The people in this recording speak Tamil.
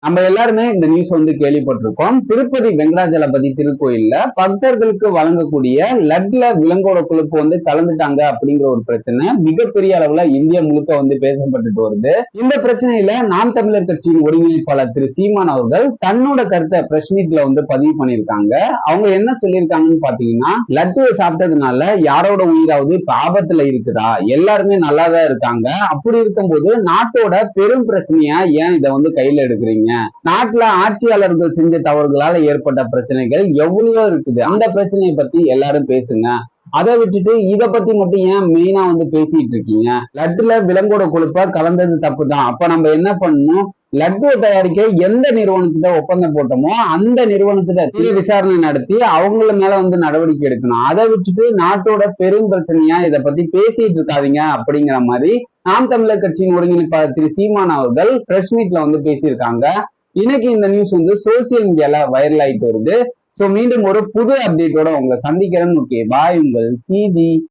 நம்ம எல்லாருமே இந்த நியூஸ் கேள்விப்பட்டிருக்கோம். திருப்பதி வெங்கடாஜலபதி திருக்கோயில்ல பக்தர்களுக்கு வழங்கக்கூடிய லட்ல விலங்கோட கொழுப்பு கலந்துட்டாங்க அப்படிங்கிற ஒரு பிரச்சனை மிகப்பெரிய அளவுல இந்தியா முழுக்க பேசப்பட்டுட்டு வருது. இந்த பிரச்சனையில நாம் தமிழர் கட்சியின் ஒருங்கிணைப்பாளர் திரு சீமான் அவர்கள் தன்னோட கருத்தை பிரஸ் மீட்ல பதிவு பண்ணியிருக்காங்க. அவங்க என்ன சொல்லியிருக்காங்கன்னு பாத்தீங்கன்னா, லட்டுவை சாப்பிட்டதுனால யாரோட உயிராவது இப்ப ஆபத்துல இருக்குதா? எல்லாருமே நல்லாதான் இருக்காங்க. அப்படி இருக்கும்போது நாட்டோட பெரும் பிரச்சனையா ஏன் இதை கையில எடுக்கிறீங்க? நாட்டுல ஆட்சியாளர்கள் செஞ்ச தவறுகளால ஏற்பட்ட பிரச்சனைகள் எவ்வளவோ இருக்குது. அந்த பிரச்சனையை பத்தி எல்லாரும் பேசுங்க. அதை விட்டுட்டு இத பத்தி மட்டும் ஏன் மெயினா பேசிட்டு இருக்கீங்க? லட்டுல விலங்கோட கொழுப்ப கலந்தது தப்பு தான். அப்ப நம்ம என்ன பண்ணணும்? லட்டுவை தயாரிக்க எந்த நிறுவனத்திட்ட ஒப்பந்தம் போட்டோமோ அந்த நிறுவனத்திட்ட விசாரணை நடத்தி அவங்கள மேல நடவடிக்கை எடுக்கணும். அதை விட்டுட்டு நாட்டோட பெரும் பிரச்சனையா இதை பத்தி பேசிட்டு இருக்காதீங்க அப்படிங்கிற மாதிரி நாம் தமிழர் கட்சியின் ஒருங்கிணைப்பாளர் திரு சீமான் அவர்கள் பிரஸ் மீட்ல பேசியிருக்காங்க. இன்னைக்கு இந்த நியூஸ் சோசியல் மீடியால வைரல் ஆயிட்டு வருது. சோ மீண்டும் ஒரு புது அப்டேட்டோட உங்களை சந்திக்கிறேன்னு. ஓகே, பாய். உங்கள் சிஜி.